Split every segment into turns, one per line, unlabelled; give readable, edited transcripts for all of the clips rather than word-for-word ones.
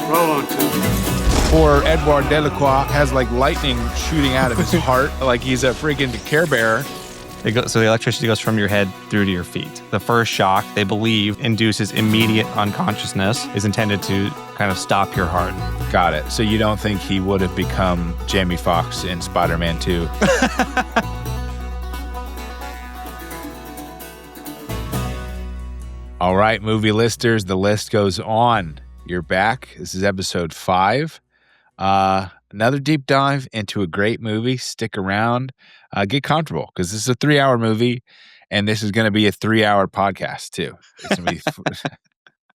Roll on two.
Or Edouard Delacroix has like lightning shooting out of his heart, like he's a freaking Care Bear.
So the electricity goes from your head through to your feet. The first shock, they believe, induces immediate unconsciousness, is intended to kind of stop your heart.
Got it. So you don't think he would have become Jamie Foxx in Spider-Man 2? All right, movie listers, the list goes on. You're back. This is episode 5. Another deep dive into a great movie. Stick around. Get comfortable because this is a 3-hour movie, and this is going to be a 3-hour podcast too. It's going to be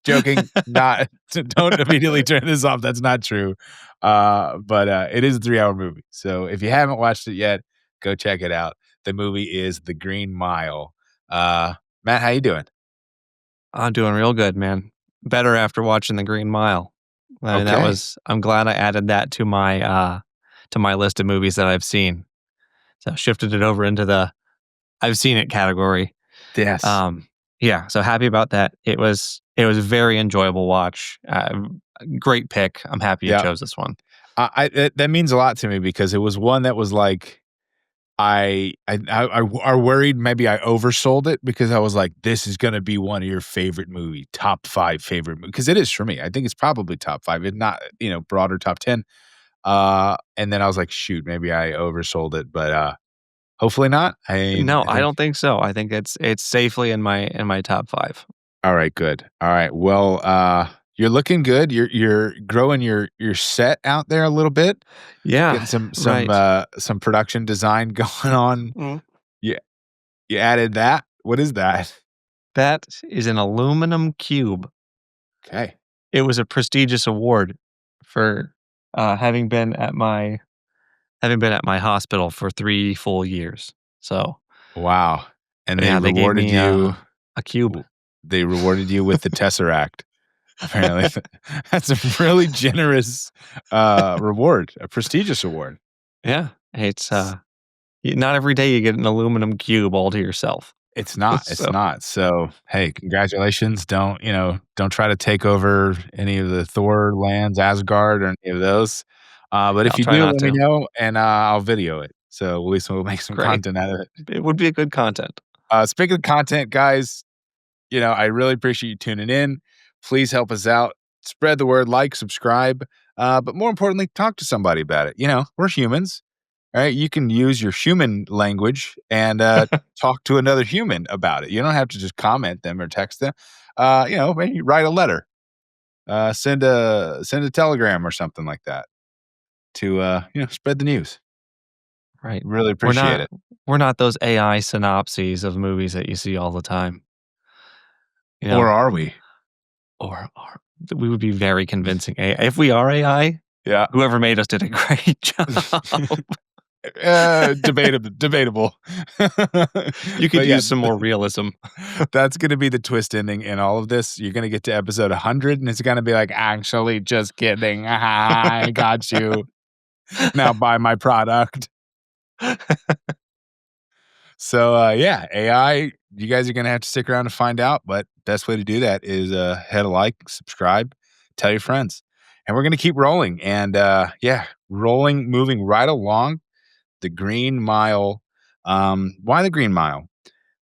joking. Not. Don't immediately turn this off. That's not true. But it is a 3-hour movie. So if you haven't watched it yet, go check it out. The movie is The Green Mile. Matt, how you doing?
I'm doing real good, man. Better after watching The Green Mile. I mean,
Okay.
I'm glad I added that to my list of movies that I've seen. So I shifted it over into the I've seen it category.
Yes.
Yeah. So happy about that. It was a very enjoyable watch. Great pick. I'm happy you chose this one.
That means a lot to me because it was one that was like, I worried maybe I oversold it because I was like, this is going to be one of your favorite movie, top 5 favorite movies. Because it is for me. I think it's probably top 5, if not, broader top 10. And then I was like, shoot, maybe I oversold it, but hopefully not.
I don't think so. I think it's safely in my top 5.
All right, good. All right. Well, you're looking good. You're growing your set out there a little bit.
Yeah.
Getting some production design going on.
Mm.
Yeah. You added that. What is that?
That is an aluminum cube.
Okay.
It was a prestigious award for having been at my hospital for 3 full years. So
wow. And
they
rewarded
gave me
you
a cube.
They rewarded you with the Teseract. Apparently, that's a really generous reward, a prestigious award.
Yeah, it's not every day you get an aluminum cube all to yourself.
It's not. It's not. So, hey, congratulations. Don't try to take over any of the Thor lands, Asgard, or any of those. But if you do, let me know, and I'll video it. So at least we'll make some content out of it.
It would be a good content.
Speaking of content, guys, I really appreciate you tuning in. Please help us out. Spread the word, like, subscribe. But more importantly, talk to somebody about it. We're humans. All right, you can use your human language and talk to another human about it. You don't have to just comment them or text them. Maybe write a letter, send a telegram or something like that to spread the news.
Right,
really appreciate it.
We're not those AI synopses of movies that you see all the time.
Or are we?
Or we would be very convincing AI. If we are AI,
yeah,
whoever made us did a great job.
Debatable.
You could use some more realism.
That's going to be the twist ending in all of this. You're going to get to episode 100 and it's going to be like, actually, just kidding. I got you. Now buy my product. So, AI, you guys are going to have to stick around to find out. But best way to do that is hit a like, subscribe, tell your friends. And we're going to keep rolling. And moving right along. The Green Mile. Why The Green Mile?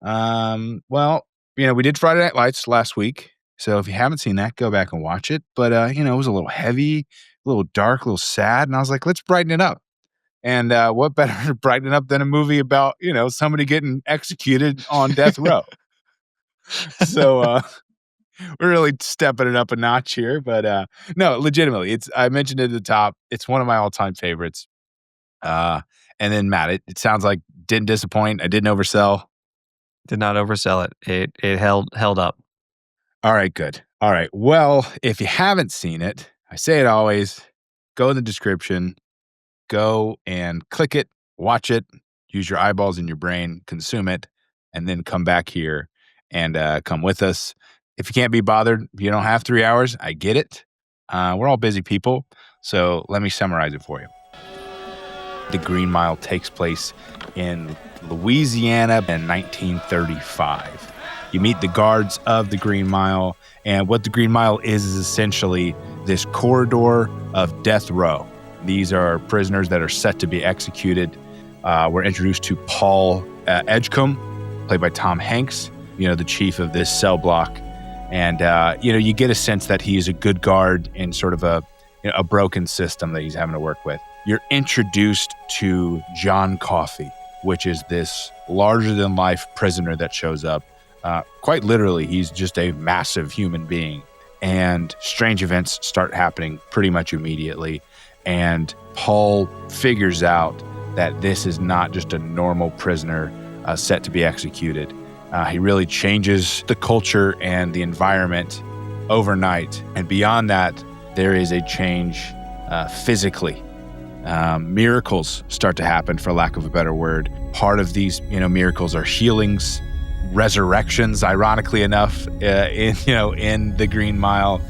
We did Friday Night Lights last week. So if you haven't seen that, go back and watch it. But, it was a little heavy, a little dark, a little sad. And I was like, let's brighten it up. And what better to brighten it up than a movie about, somebody getting executed on death row. So we're really stepping it up a notch here. But no, legitimately, I mentioned it at the top. It's one of my all-time favorites. And then Matt, it sounds like didn't disappoint. I didn't oversell.
Did not oversell it. It held up.
All right, good. All right. Well, if you haven't seen it, I say it always, go in the description, go and click it, watch it, use your eyeballs and your brain, consume it, and then come back here and come with us. If you can't be bothered, you don't have 3 hours. I get it. We're all busy people. So let me summarize it for you. The Green Mile takes place in Louisiana in 1935. You meet the guards of the Green Mile, and what the Green Mile is essentially this corridor of death row. These are prisoners that are set to be executed. We're introduced to Paul Edgecombe, played by Tom Hanks, the chief of this cell block. And, you get a sense that he is a good guard in sort of a broken system that he's having to work with. You're introduced to Jon Coffey, which is this larger-than-life prisoner that shows up. Quite literally, he's just a massive human being. And strange events start happening pretty much immediately. And Paul figures out that this is not just a normal prisoner set to be executed. He really changes the culture and the environment overnight. And beyond that, there is a change physically. Miracles start to happen, for lack of a better word. Part of these, miracles are healings, resurrections, ironically enough, in the Green Mile,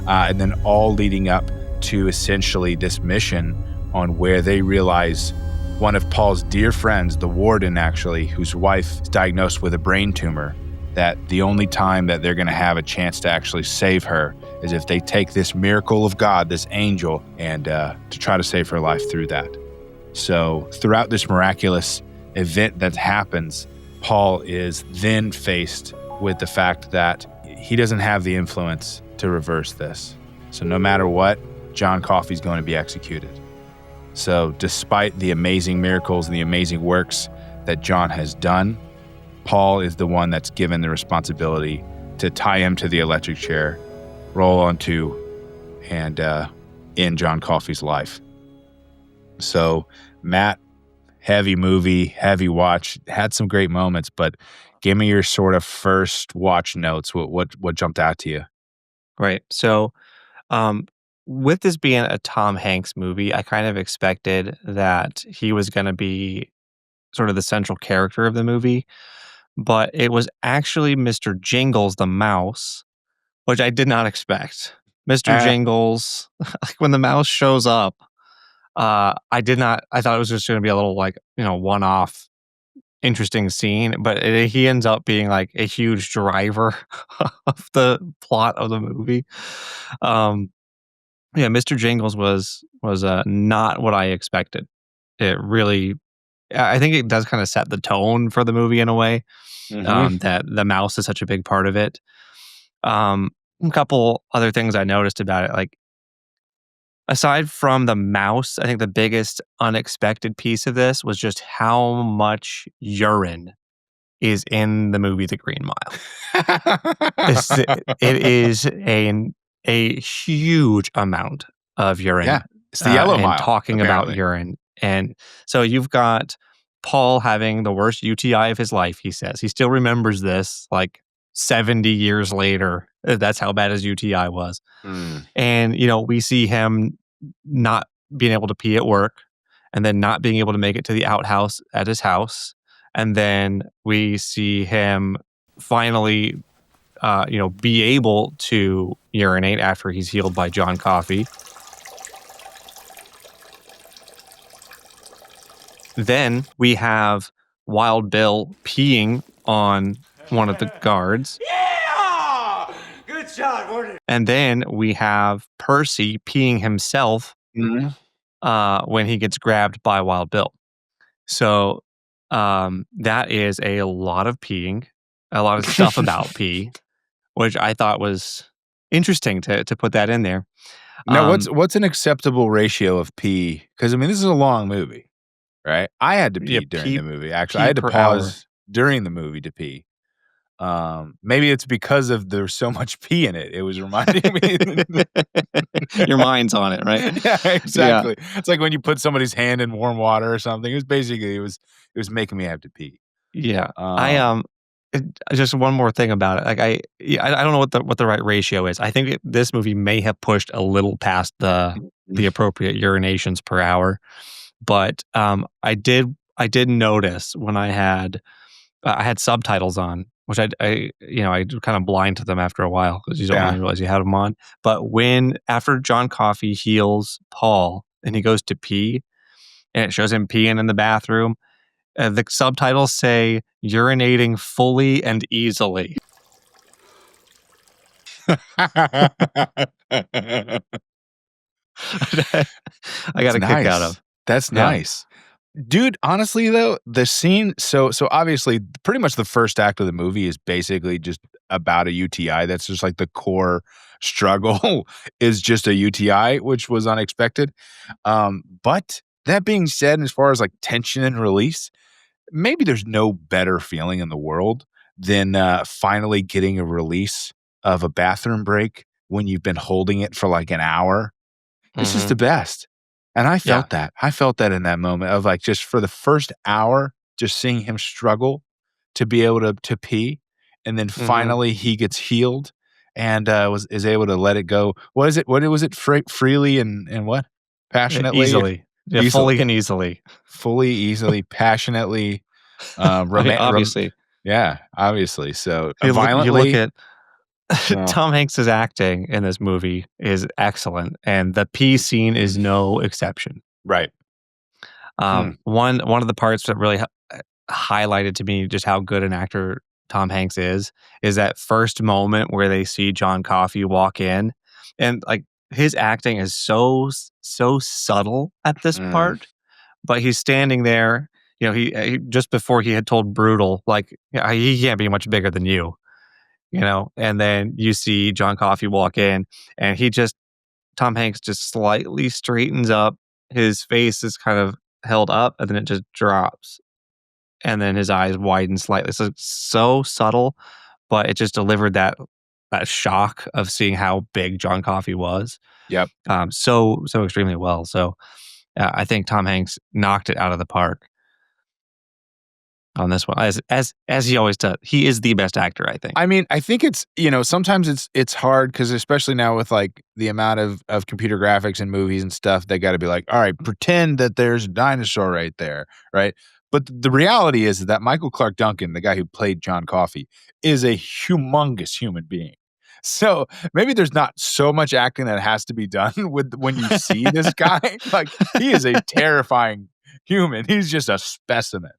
and then all leading up to essentially this mission on where they realize one of Paul's dear friends, the warden actually, whose wife is diagnosed with a brain tumor, that the only time that they're going to have a chance to actually save her is if they take this miracle of God, this angel, and to try to save her life through that. So throughout this miraculous event that happens, Paul is then faced with the fact that he doesn't have the influence to reverse this. So no matter what, Jon Coffey's going to be executed. So despite the amazing miracles and the amazing works that Jon has done, Paul is the one that's given the responsibility to tie him to the electric chair, roll onto, and end Jon Coffey's life. So Matt, heavy movie, heavy watch, had some great moments, but give me your sort of first watch notes. What jumped out to you?
Right. So with this being a Tom Hanks movie, I kind of expected that he was going to be sort of the central character of the movie, but it was actually Mr. Jingles the mouse, which I did not expect. Mr. Jingles, like when the mouse shows up, I thought it was just going to be a little one-off interesting scene, but he ends up being like a huge driver of the plot of the movie. Mr. Jingles was not what I expected. It really, I think it does kind of set the tone for the movie in a way, that the mouse is such a big part of it. A couple other things I noticed about it, like aside from the mouse, I think the biggest unexpected piece of this was just how much urine is in the movie The Green Mile. It is a huge amount of urine.
Yeah, it's the Yellow Mile.
Talking
apparently.
about urine. And so you've got Paul having the worst UTI of his life, he says. He still remembers this, like 70 years later. That's how bad his UTI was. And, we see him not being able to pee at work, and then not being able to make it to the outhouse at his house. And then we see him finally, be able to urinate after he's healed by Jon Coffey. Then we have Wild Bill peeing on one of the guards.
Yeah! Good shot, Warden.
And then we have Percy peeing himself when he gets grabbed by Wild Bill. So that is a lot of peeing, a lot of stuff about pee, which I thought was interesting to put that in there.
Now, what's an acceptable ratio of pee? Because, this is a long movie, right? I had to pee during the movie. Actually, I had to pause during the movie to pee. Maybe it's because of there's so much pee in it. It was reminding me.
Your mind's on it, right?
Yeah, exactly. Yeah. It's like when you put somebody's hand in warm water or something. It was making me have to pee.
Yeah. Just one more thing about it. Like I don't know what the right ratio is. I think this movie may have pushed a little past the appropriate urinations per hour, but I did notice when I had subtitles on, which I kind of blind to them after a while because you don't really realize you had them on. But after Jon Coffey heals Paul and he goes to pee, and it shows him peeing in the bathroom, the subtitles say urinating fully and easily. I got a kick out of.
That's
Yeah.
nice. Dude, honestly though, the scene so obviously pretty much the first act of the movie is basically just about a UTI. That's just like the core struggle is just a UTI, which was unexpected. But that being said, as far as like tension and release, maybe there's no better feeling in the world than finally getting a release of a bathroom break when you've been holding it for like an hour. It's just the best. And I
Yeah.
felt that. I felt that in that moment of like just for the first hour, just seeing him struggle to be able to pee. And then finally he gets healed and is able to let it go. What is it? What was it? Freely and what? Passionately?
Easily. Yeah,
Easily.
fully and easily.
Fully, easily, passionately.
I mean, obviously.
Yeah, obviously. So
You look
violently.
at Tom Hanks's acting in this movie is excellent, and the pee scene is no exception.
Right.
One of the parts that really highlighted to me just how good an actor Tom Hanks is that first moment where they see John Coffey walk in, and like his acting is so subtle at this part, but he's standing there. You know, he just before he had told Brutal, like, yeah, he can't be much bigger than you. You know, and then you see John Coffey walk in, and Tom Hanks just slightly straightens up. His face is kind of held up, and then it just drops, and then his eyes widen slightly. So it's so subtle, but it just delivered that shock of seeing how big John Coffey was.
Yep.
So extremely well. So I think Tom Hanks knocked it out of the park on this one, as he always does. He is the best actor, I think.
I mean, I think it's, sometimes it's hard because especially now with like the amount of computer graphics and movies and stuff, they got to be like, all right, pretend that there's a dinosaur right there, right? But the reality is that Michael Clark Duncan, the guy who played John Coffey, is a humongous human being. So maybe there's not so much acting that has to be done with when you see this guy. Like he is a terrifying human. He's just a specimen.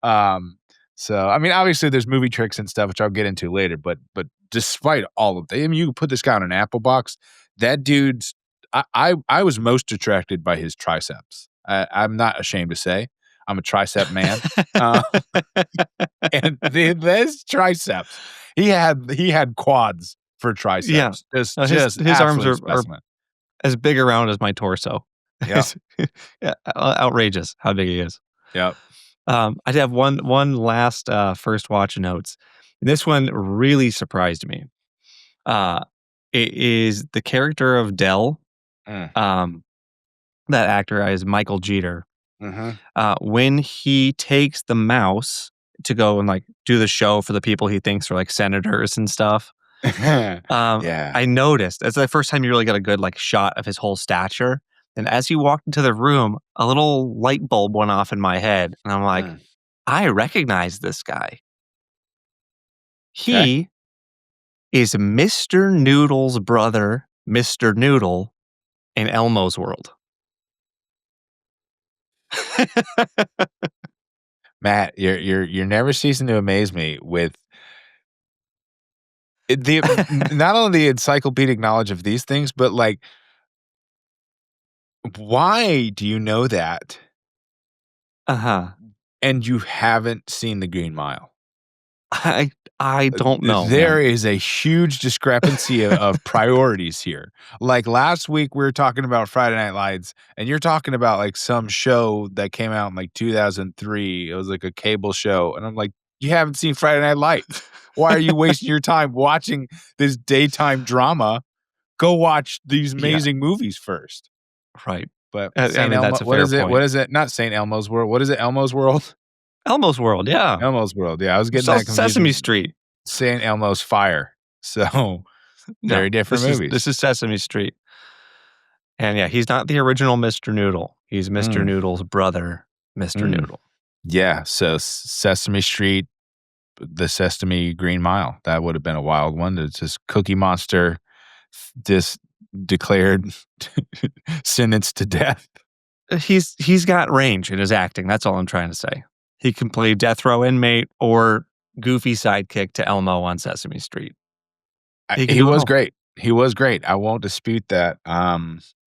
So I mean, obviously there's movie tricks and stuff, which I'll get into later, but despite all of that, I mean, you put this guy on an Apple box, that dude's, I was most attracted by his triceps. I'm not ashamed to say I'm a tricep man. And this triceps, he had quads for triceps.
Yeah. His arms are as big around as my torso.
Yeah.
Yeah, outrageous how big he is.
Yep.
I did have one last first watch notes. This one really surprised me. It is the character of Dell. That actor is Michael Jeter. When he takes the mouse to go and like do the show for the people he thinks are like senators and stuff.
Yeah.
I noticed it's the first time you really got a good like shot of his whole stature. And as he walked into the room, a little light bulb went off in my head. And I'm like, I recognize this guy. He is Mr. Noodle's brother, Mr. Noodle, in Elmo's World.
Matt, you're never ceasing to amaze me with the not only the encyclopedic knowledge of these things, but like, why do you know that? And you haven't seen The Green Mile?
I don't know.
There is a huge discrepancy of priorities here. Like last week, we were talking about Friday Night Lights, and you're talking about like some show that came out in like 2003. It was like a cable show, and I'm like, you haven't seen Friday Night Lights. Why are you wasting your time watching this daytime drama? Go watch these amazing movies first.
Right.
But
I mean, that's a
what
fair
is it?
point.
What is it? Not St. Elmo's World. What is it? Elmo's World?
Elmo's World, yeah.
Elmo's World. Yeah, I was getting that confused.
Sesame Street.
St. Elmo's Fire. So very different movies.
This is Sesame Street. And yeah, he's not the original Mr. Noodle. He's Mr. Noodle's brother, Mr. Noodle.
Yeah, so Sesame Street, the Sesame Green Mile. That would have been a wild one. It's just Cookie Monster just declared sentenced to death.
He's got range in his acting. That's all I'm trying to say. He can play death row inmate or goofy sidekick to Elmo on Sesame Street.
He was great. He was great. I won't dispute that.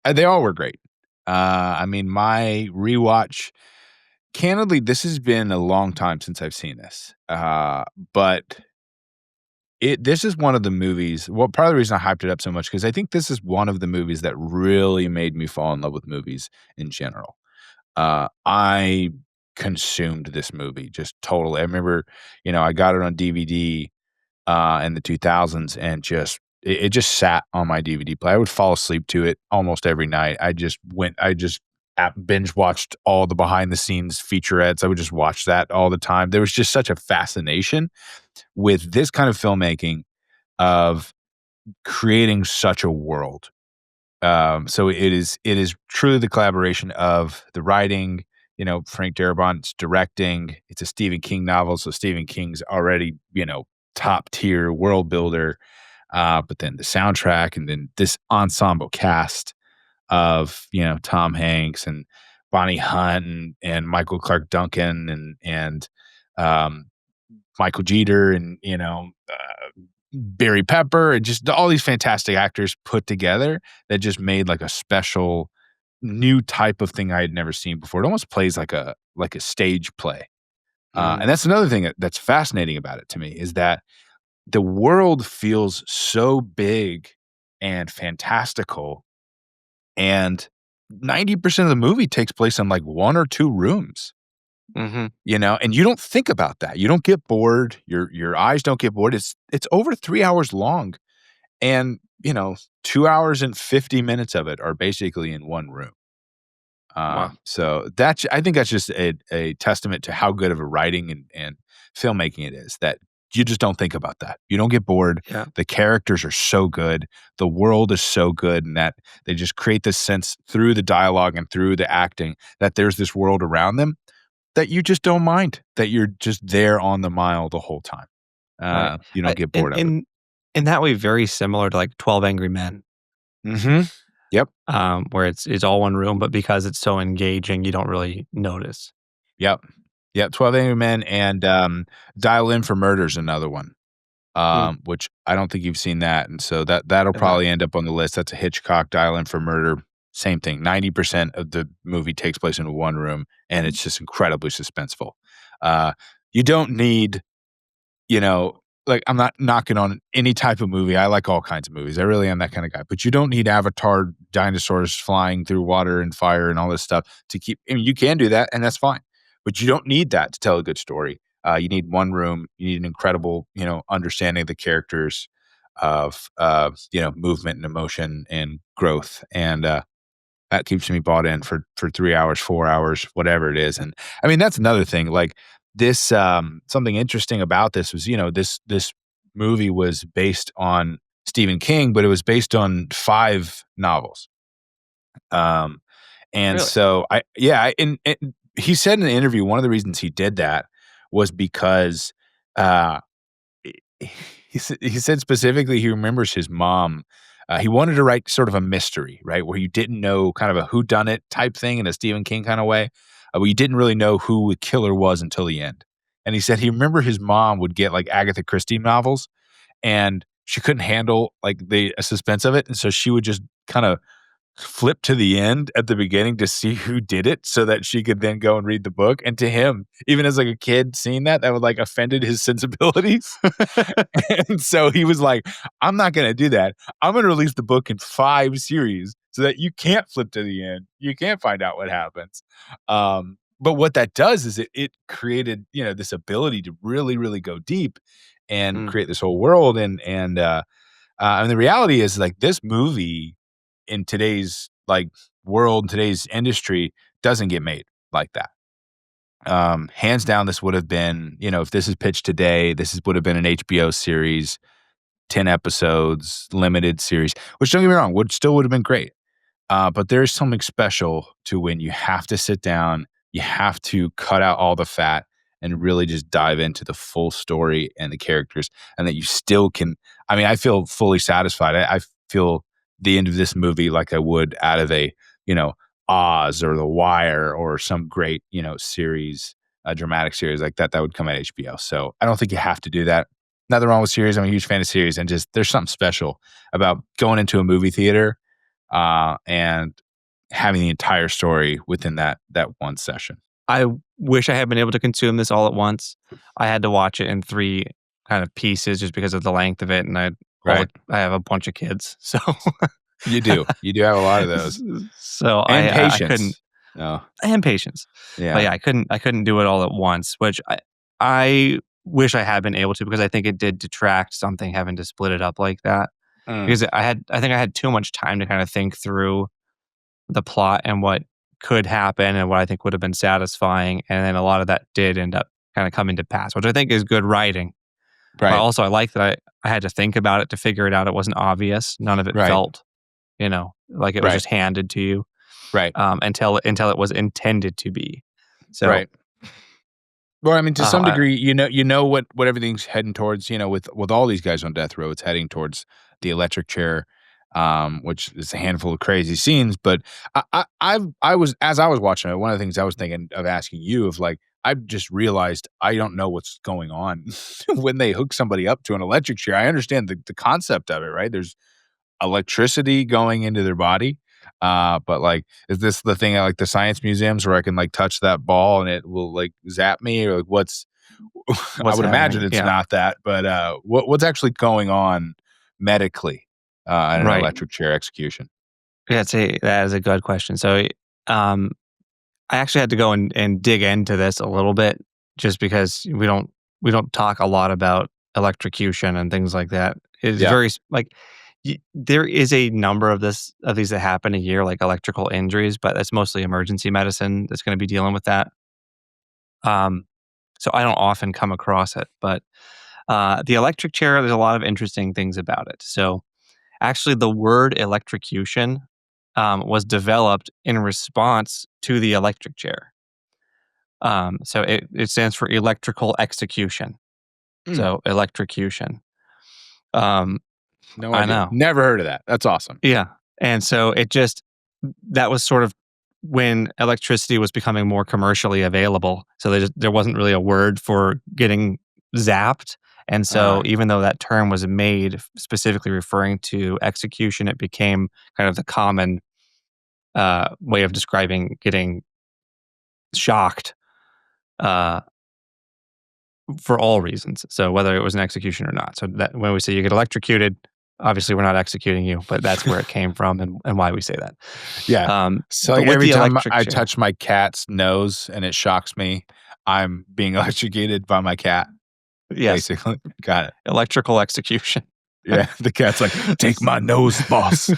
They all were great. I mean, my rewatch, candidly, this has been a long time since I've seen this. But this is one of the movies. Well, part of the reason I hyped it up so much because I think this is one of the movies that really made me fall in love with movies in general. I consumed this movie just totally. I remember, I got it on DVD in the 2000s and it just sat on my DVD player. I would fall asleep to it almost every night. I just binge watched all the behind the scenes featurettes. I would just watch that all the time. There was just such a fascination with this kind of filmmaking of creating such a world. So it is truly the collaboration of the writing, Frank Darabont's directing. It's a Stephen King novel, so Stephen King's already, top tier world builder. But then the soundtrack and then this ensemble cast of, Tom Hanks and Bonnie Hunt and Michael Clark Duncan and Michael Jeter and, Barry Pepper and just all these fantastic actors put together that just made like a special new type of thing I had never seen before. It almost plays like a stage play. And that's another thing that's fascinating about it to me is that the world feels so big and fantastical, and 90% of the movie takes place in like one or two rooms. And you don't think about that. You don't get bored. Your eyes don't get bored. It's over 3 hours long, and 2 hours and 50 minutes of it are basically in one room.
Wow.
So I think that's just a testament to how good of a writing and filmmaking it is that you just don't think about that. You don't get bored.
Yeah.
The characters are so good. The world is so good, and that they just create this sense through the dialogue and through the acting that there's this world around them that you just don't mind, that you're just there on the mile the whole time.
Right.
You don't get bored of it.
In that way, very similar to like 12 Angry Men.
Yep.
Where it's all one room, but because it's so engaging, you don't really notice.
Yep. 12 Angry Men and Dial In for Murder is another one, which I don't think you've seen that. And so that'll probably end up on the list. That's a Hitchcock. Dial In for Murder. Same thing. 90% of the movie takes place in one room, and it's just incredibly suspenseful. You don't need, like, I'm not knocking on any type of movie. I like all kinds of movies. I really am that kind of guy. But you don't need Avatar dinosaurs flying through water and fire and all this stuff to keep. I mean, you can do that, and that's fine. But you don't need that to tell a good story. You need one room. You need an incredible, understanding of the characters, of movement and emotion and growth, and that keeps me bought in for 3 hours, 4 hours, whatever it is. And I mean, that's another thing. Like this, something interesting about this was, this movie was based on Stephen King, but it was based on 5 novels. And
Really?
so and he said in an interview, one of the reasons he did that was because he said specifically he remembers his mom. He wanted to write sort of a mystery, right, where you didn't know, kind of a whodunit type thing in a Stephen King kind of way, where you didn't really know who the killer was until the end. And he said he remembered his mom would get like Agatha Christie novels, and she couldn't handle like the suspense of it, and so she would just kind of flip to the end at the beginning to see who did it so that she could then go and read the book. And to him, even as like a kid seeing that would like offended his sensibilities. And so he was like, I'm not going to do that. I'm going to release the book in 5 series so that you can't flip to the end. You can't find out what happens. But what that does is it created, this ability to really, really go deep and create this whole world. And the reality is like this movie in today's like world, today's industry doesn't get made like that. Hands down, this would have been, if this is pitched today, would have been an HBO series, 10 episodes, limited series, which don't get me wrong, would have been great. But there's something special to when you have to sit down, you have to cut out all the fat and really just dive into the full story and the characters, and that you still can. I mean, I feel fully satisfied. I feel the end of this movie like I would out of a, Oz or The Wire or some great, series, a dramatic series like that would come at HBO. So I don't think you have to do that. Nothing wrong with series. I'm a huge fan of series, and just there's something special about going into a movie theater and having the entire story within that one session.
I wish I had been able to consume this all at once. I had to watch it in 3 kind of pieces just because of the length of it, and I have a bunch of kids, so
You do have a lot of those,
so
and
I
patience.
couldn't.
Oh,
And patience.
yeah,
But yeah, I couldn't do it all at once, which I wish I had been able to, because I think it did detract something having to split it up like that. Because I think I had too much time to kind of think through the plot and what could happen and what I think would have been satisfying, and then a lot of that did end up kind of coming to pass, which I think is good writing.
right.
But also I like that I had to think about it to figure it out. It wasn't obvious. None of it
Right.
felt, like it was
Right.
just handed to you.
Right.
Until it was intended to be. So,
right. Well, I mean, to some
I-
degree, you know what everything's heading towards. With all these guys on death row, it's heading towards the electric chair, which is a handful of crazy scenes. But I was as I was watching it, one of the things I was thinking of asking you of like, I just realized I don't know what's going on when they hook somebody up to an electric chair. I understand the concept of it, right? There's electricity going into their body. But like, is this the thing at like the science museums where I can like touch that ball and it will like zap me, or like what's I would imagine it's not that, but what's actually going on medically in an
Right.
electric chair execution?
Yeah, that is a good question. So, I actually had to go and dig into this a little bit, just because we don't talk a lot about electrocution and things like that. It's
Yeah.
very like there is a number of these that happen a year, like electrical injuries, but that's mostly emergency medicine that's going to be dealing with that. So I don't often come across it, but the electric chair, there's a lot of interesting things about it. So actually, the word electrocution was developed in response to the electric chair. So it stands for electrical execution. So electrocution.
No
I
idea.
know.
Never heard of that. That's awesome.
Yeah. And so that was sort of when electricity was becoming more commercially available. So there wasn't really a word for getting zapped. And so even though that term was made specifically referring to execution, it became kind of the common way of describing getting shocked for all reasons. So whether it was an execution or not. So that when we say you get electrocuted, obviously we're not executing you, but that's where it came from and why we say that.
Yeah. So
but
like
with
every
the
time
electric
I
chair-
touch my cat's nose and it shocks me, I'm being electrocuted by my cat.
yes,
Basically. Got it.
electrical execution.
Yeah. The cat's like, take my nose, boss.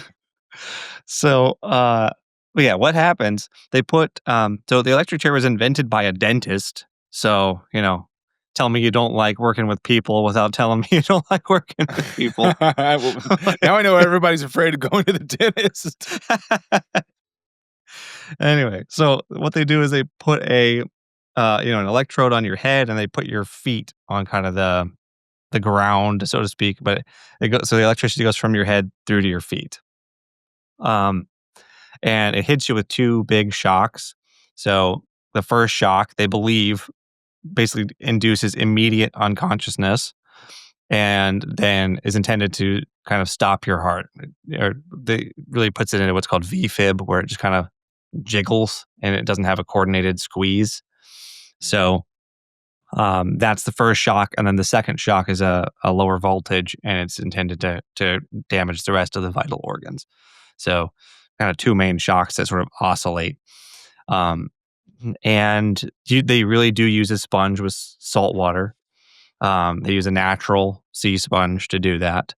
So, yeah, what happens? They put so the electric chair was invented by a dentist. So, tell me you don't like working with people without telling me you don't like working with people.
Now I know everybody's afraid of going to the dentist.
Anyway, so what they do is they put an electrode on your head, and they put your feet on kind of the ground, so to speak. But so the electricity goes from your head through to your feet. And it hits you with 2 big shocks. So the first shock, they believe, basically induces immediate unconsciousness, and then is intended to kind of stop your heart. Or they really puts it into what's called VFib, where it just kind of jiggles and it doesn't have a coordinated squeeze. So that's the first shock, and then the second shock is a lower voltage, and it's intended to damage the rest of the vital organs. So kind of 2 main shocks that sort of oscillate. And they really do use a sponge with salt water. They use a natural sea sponge to do that.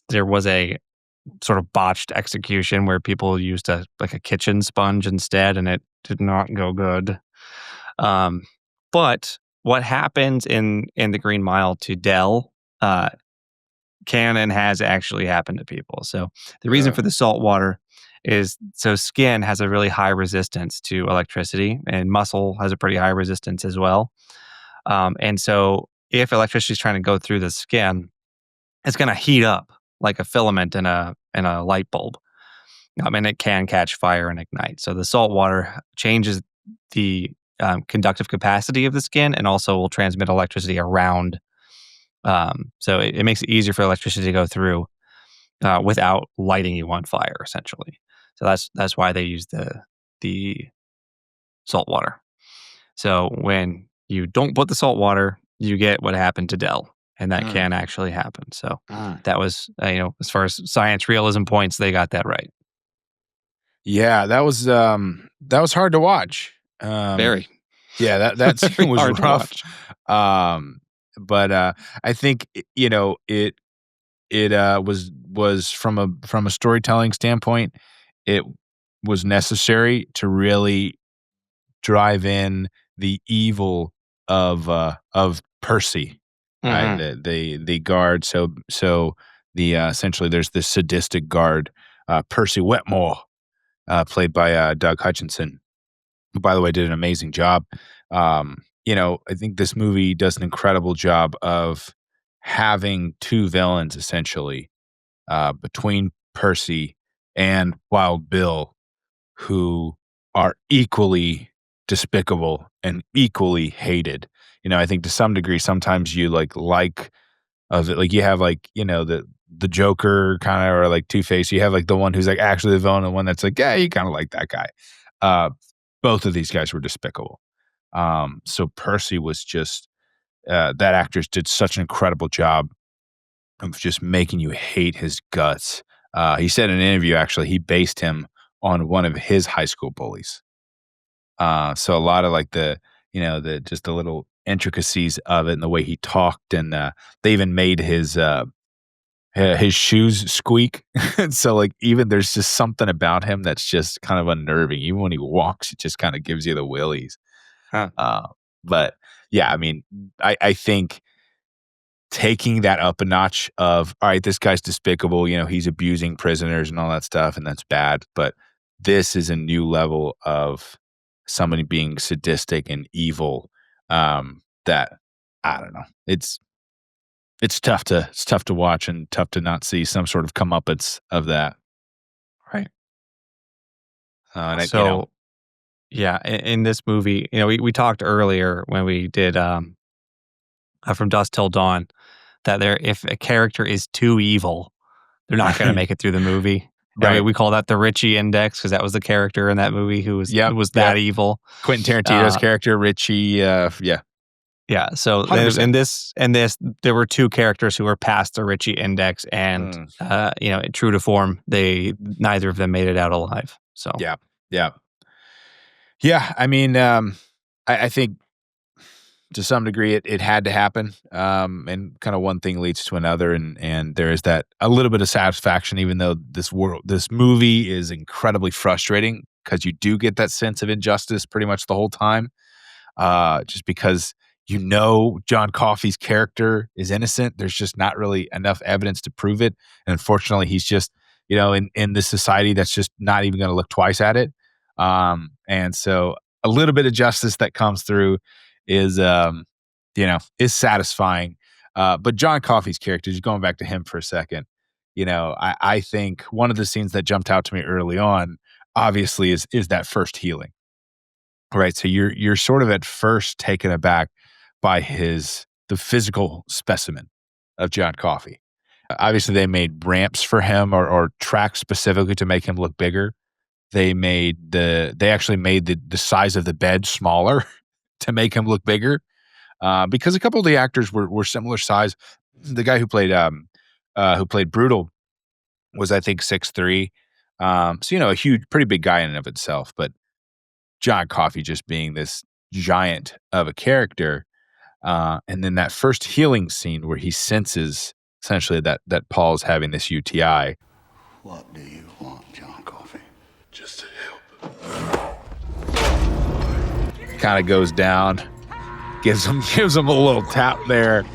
There was a sort of botched execution where people used a kitchen sponge instead, and it did not go good. But what happens in the Green Mile to Dell can and has actually happened to people. So the reason for the salt water is so skin has a really high resistance to electricity, and muscle has a pretty high resistance as well. And so if electricity is trying to go through the skin, it's going to heat up like a filament in a light bulb. And it can catch fire and ignite. So the salt water changes the conductive capacity of the skin, and also will transmit electricity around. So it makes it easier for electricity to go through. without lighting you on fire, essentially. So that's why they use the salt water. So when you don't put the salt water, you get what happened to Dell, and that can actually happen. So that was, as far as science realism points, they got that right.
Yeah, that was hard to watch.
Very.
Yeah, that scene
Very
was
hard to
rough.
watch.
But I think it was from a storytelling standpoint, it was necessary to really drive in the evil of Percy, right?
Mhm.
The guard. So the essentially there's this sadistic guard, Percy Wetmore, played by Doug Hutchinson, who, by the way, did an amazing job. I think this movie does an incredible job of having two villains essentially, between Percy and Wild Bill, who are equally despicable and equally hated. I think to some degree, sometimes you like of it, like you have the Joker kind of, or like Two-Face. You have like the one who's like actually the villain, and one that's like, yeah, you kind of like that guy. Uh, both of these guys were despicable. So Percy was just that actress did such an incredible job of just making you hate his guts. He said in an interview, actually, he based him on one of his high school bullies. So a lot of like the just the little intricacies of it and the way he talked, and they even made his shoes squeak. So like even there's just something about him that's just kind of unnerving. Even when he walks, it just kind of gives you the willies.
Huh.
But yeah, I mean, I think taking that up a notch of, all right, this guy's despicable, he's abusing prisoners and all that stuff, and that's bad. But this is a new level of somebody being sadistic and evil, that I don't know. It's tough to watch and tough to not see some sort of comeuppance of that.
Right.
And
So, yeah, in this movie, we talked earlier when we did From Dusk Till Dawn that if a character is too evil, they're not going to make it through the movie.
Right.
We call that the Richie Index because that was the character in that movie who was that evil.
Quentin Tarantino's character, Richie. Yeah.
Yeah. So
100%.
in this, there were two characters who were past the Richie Index, and true to form, neither of them made it out alive. So
yeah. I mean, I think to some degree it had to happen, and kind of one thing leads to another, and there is that a little bit of satisfaction, even though this movie is incredibly frustrating because you do get that sense of injustice pretty much the whole time, just because Jon Coffey's character is innocent. There's just not really enough evidence to prove it, and unfortunately, he's just in this society that's just not even going to look twice at it, and so a little bit of justice that comes through is satisfying. But Jon Coffey's character, just going back to him for a second, I think one of the scenes that jumped out to me early on, obviously, is that first healing. Right. So you're sort of at first taken aback by the physical specimen of Jon Coffey. Obviously, they made ramps for him or tracks specifically to make him look bigger. They actually made the size of the bed smaller to make him look bigger, because a couple of the actors were similar size. The guy who played Brutal was, I think, 6'3". So a huge, pretty big guy in and of itself. But Jon Coffey just being this giant of a character, and then that first healing scene where he senses essentially that Paul's having this UTI.
What do you want, Jon Coffey? Just to help.
Kind of goes down, gives him a little tap there.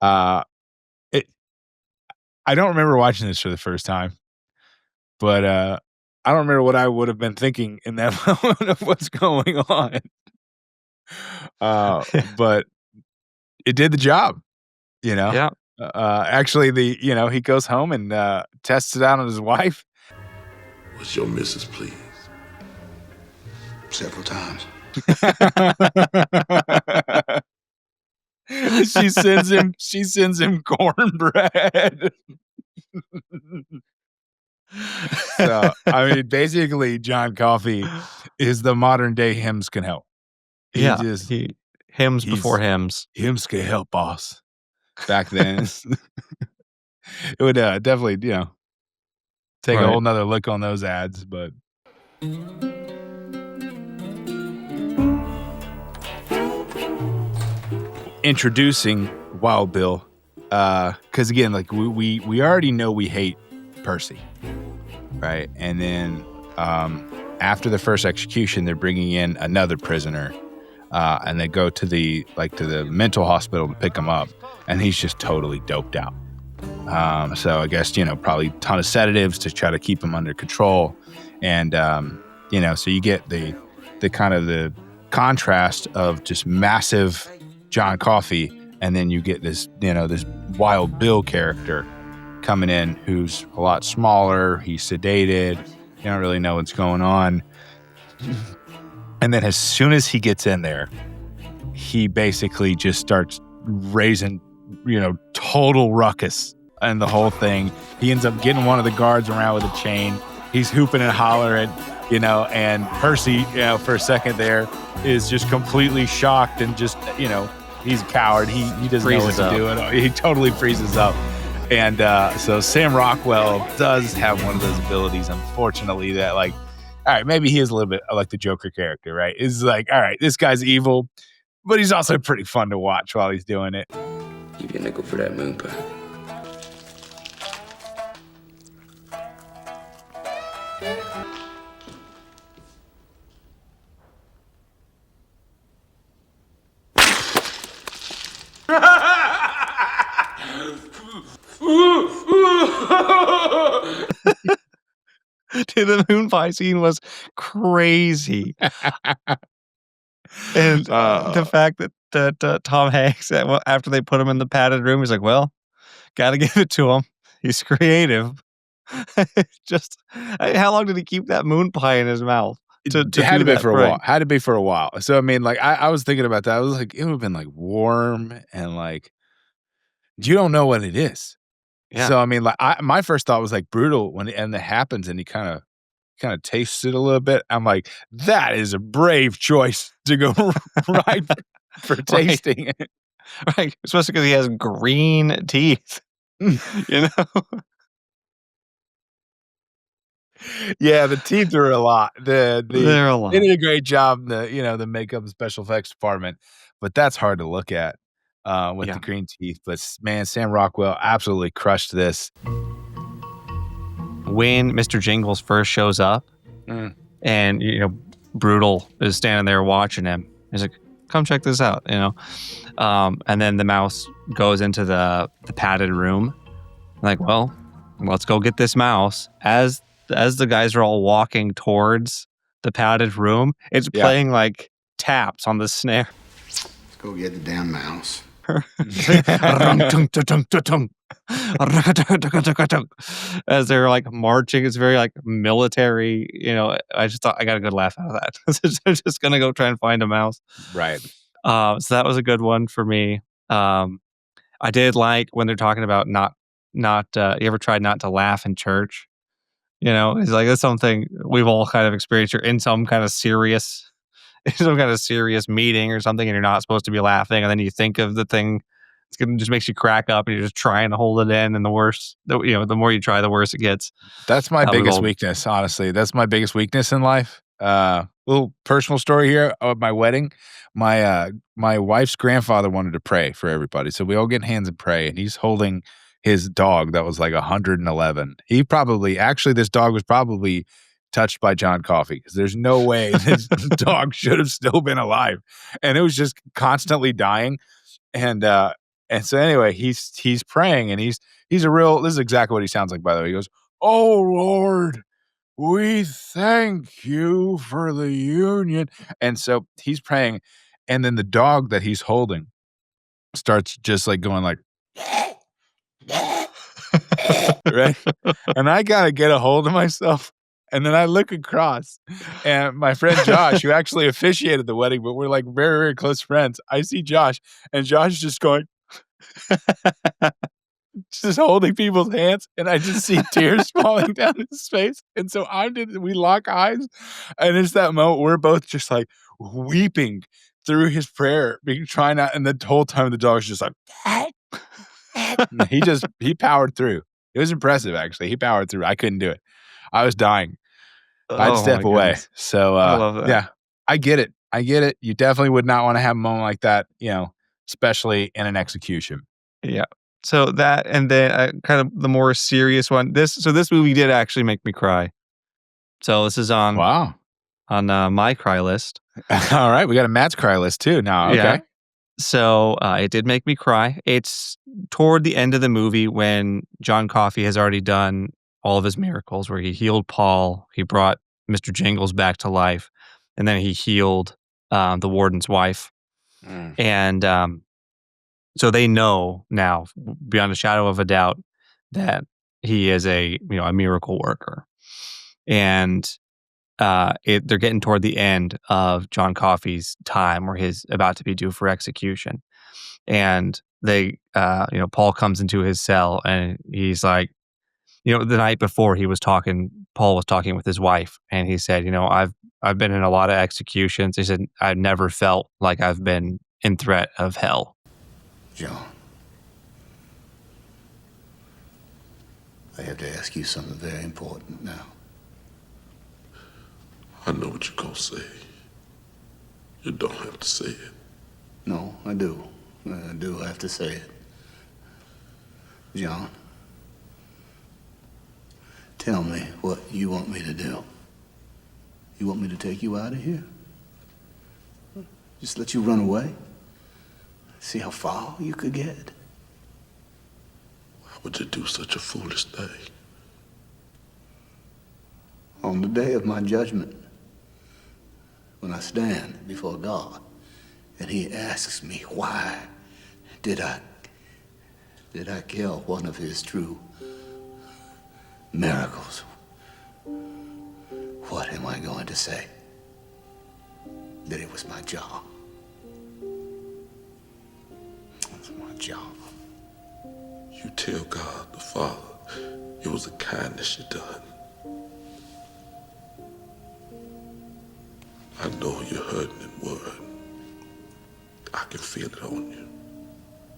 I don't remember watching this for the first time, but I don't remember what I would have been thinking in that moment of what's going on. But it did the job,
Yeah.
Actually, he goes home and tests it out on his wife.
Was your missus pleased? Several times.
She sends him cornbread. So, I mean, basically, John Coffey is the modern day Hims Can Help. He
Yeah,
just,
hymns before
he's
hymns.
Hims Can Help, boss. Back then, it would definitely, take a
Right.
whole nother look on those ads, but introducing Wild Bill, because again, like we already know we hate Percy, right? And then after the first execution, they're bringing in another prisoner, and they go to the mental hospital to pick him up, and he's just totally doped out. So I guess probably a ton of sedatives to try to keep him under control, and so you get the kind of the contrast of just massive John Coffey, and then you get this this Wild Bill character coming in who's a lot smaller. He's sedated. You don't really know what's going on. And then as soon as he gets in there, he basically just starts raising, total ruckus and the whole thing. He ends up getting one of the guards around with a chain. He's hooping and hollering, and Percy, for a second there is just completely shocked and just, he's a coward. He doesn't know what to do. He totally freezes up. And so Sam Rockwell does have one of those abilities, unfortunately, that all right, maybe he is a little bit like the Joker character, right? It's like, all right, this guy's evil, but he's also pretty fun to watch while he's doing it.
Give you a nickel for that moon pie.
Dude, the moon pie scene was crazy. And the fact that Tom Hanks, after they put him in the padded room, he's like, well, got to give it to him. He's creative. Just, how long did he keep that moon pie in his mouth?
It had to be for a while. Had to be for a while. So, I mean, I was thinking about that. I was like, it would have been warm and you don't know what it is.
Yeah.
So, I mean, my first thought was brutal when it happens and he kind of tastes it a little bit. I'm like, that is a brave choice to go right for tasting it.
Right. Especially because he has green teeth.
Yeah, the teeth are a lot.
They're a lot.
They did a great job, the makeup and special effects department, but that's hard to look at with the green teeth. But man, Sam Rockwell absolutely crushed this.
When Mr. Jingles first shows up, and Brutal is standing there watching him, he's like, "Come check this out," and then the mouse goes into the padded room. Like, well, let's go get this mouse. As the guys are all walking towards the padded room, it's playing taps on the snare.
Let's go get the damn mouse.
As they're marching, it's very military. I just thought I got a good laugh out of that. They're just gonna go try and find a mouse,
right?
So that was a good one for me. I did like when they're talking about not. You ever tried not to laugh in church? It's that's something we've all kind of experienced. You're in some kind of serious meeting or something, and you're not supposed to be laughing, and then you think of the thing. It's gonna just makes you crack up, and you're just trying to hold it in. And the more you try, the worse it gets.
That's my biggest weakness, honestly. That's my biggest weakness in life. Little personal story here at my wedding. My wife's grandfather wanted to pray for everybody, so we all get hands and pray, and he's holding his dog that was 111. This dog was probably touched by John Coffey, because there's no way this dog should have still been alive, and it was just constantly dying. And so anyway, he's praying, and he's a real. This is exactly what he sounds like, by the way. He goes, "Oh Lord, we thank you for the union." And so he's praying, and then the dog that he's holding starts just going right? And I gotta get a hold of myself. And then I look across, and my friend Josh, who actually officiated the wedding, but we're very, very close friends. I see Josh, and Josh is just going, just holding people's hands, and I just see tears falling down his face. And so we lock eyes, and it's that moment we're both just like weeping through his prayer, being trying not, and the whole time the dog's just like, and he powered through. It was impressive, actually. He powered through. I couldn't do it. I was dying. I had to step away.
Goodness.
So
I love that.
yeah, I get it. You definitely would not want to have a moment like that, especially in an execution.
Yeah. So that, and then kind of the more serious one. This movie did actually make me cry. So this is on
Wow.
my cry list.
All right, we got a Matt's cry list too now. Okay.
Yeah. So it did make me cry. It's toward the end of the movie when Jon Coffey has already done all of his miracles, where he healed Paul, he brought Mr. Jingles back to life, and then he healed the warden's wife. And so they know now, beyond a shadow of a doubt, that he is a miracle worker. And they're getting toward the end of Jon Coffey's time, where he's about to be due for execution. And they, Paul comes into his cell, and he's like, the night before Paul was talking with his wife, and he said, I've been in a lot of executions. He said, I've never felt like I've been in threat of hell.
John, I have to ask you something very important now.
I know what you're gonna say. You don't have to say it.
No, I do. I do have to say it. John, tell me what you want me to do. You want me to take you out of here? Just let you run away? See how far you could get?
Why would you do such a foolish thing?
On the day of my judgment, when I stand before God, and he asks me, why did I kill one of his true miracles? What am I going to say? That it was my job. It's my job.
You tell God the Father it was a kindness you done. I know you're hurting and worried. I can feel it on you.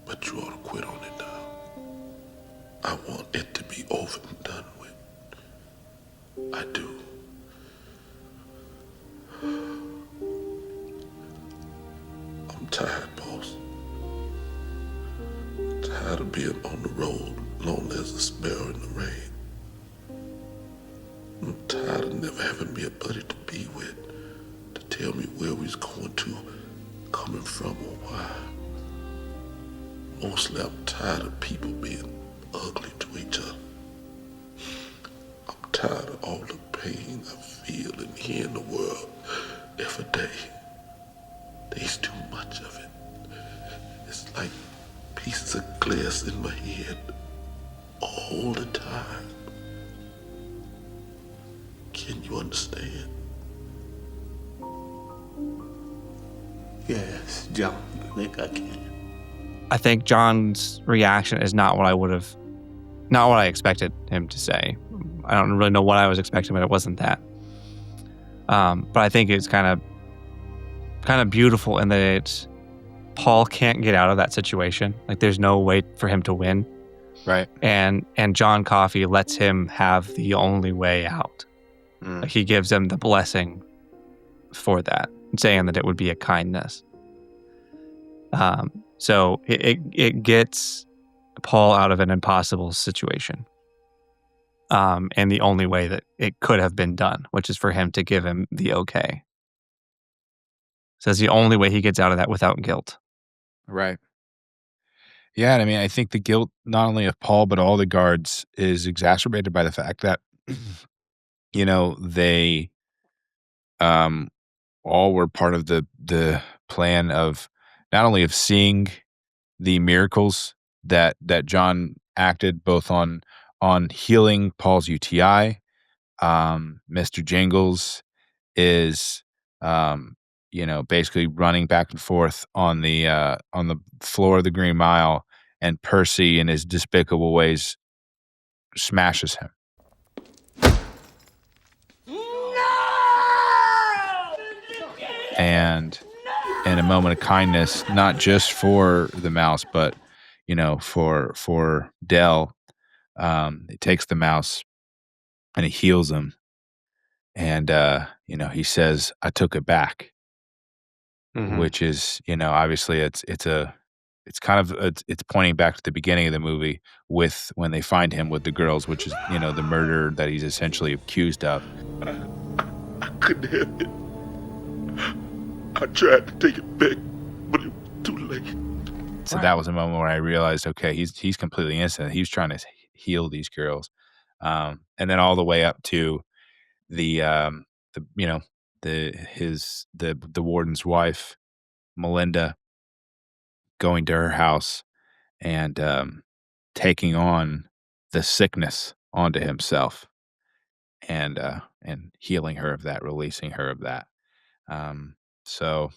But you ought to quit on it now. I want it to be over and done with. I do. I'm tired, boss. Tired of being on the road, lonely as a sparrow in the rain. I'm tired of never having me a buddy to be with, to tell me where we's going to, coming from, or why. Mostly I'm tired of people being ugly to each other. I'm tired of all the pain I feel and hear in the world every day. There's too much of it. It's like pieces of glass in my head all the time. Can you understand?
Yes, John, I think I can.
I think John's reaction is not what I expected him to say. I don't really know what I was expecting, but it wasn't that. But I think it's kind of beautiful in that Paul can't get out of that situation. Like, there's no way for him to win.
Right.
And Jon Coffey lets him have the only way out. Like, he gives him the blessing for that, saying that it would be a kindness. So it gets Paul out of an impossible situation. And the only way that it could have been done, which is for him to give him the okay. So it's the only way he gets out of that without guilt.
Right. Yeah, and I mean, I think the guilt not only of Paul but all the guards is exacerbated by the fact that they all were part of the plan of not only of seeing the miracles that John acted both on healing Paul's UTI. Mr. Jingles is basically running back and forth on the floor of the Green Mile and Percy, in his despicable ways, smashes him. And in a moment of kindness, not just for the mouse, but for Dell, he takes the mouse and he heals him. And he says, "I took it back," which is, obviously it's pointing back to the beginning of the movie with when they find him with the girls, which is the murder that he's essentially accused of.
I couldn't help it. I tried to take it back, but it was too late.
So that was a moment where I realized, okay, he's completely innocent. He was trying to heal these girls, and then all the way up to the warden's wife, Melinda, going to her house and taking on the sickness onto himself, and healing her of that, releasing her of that. So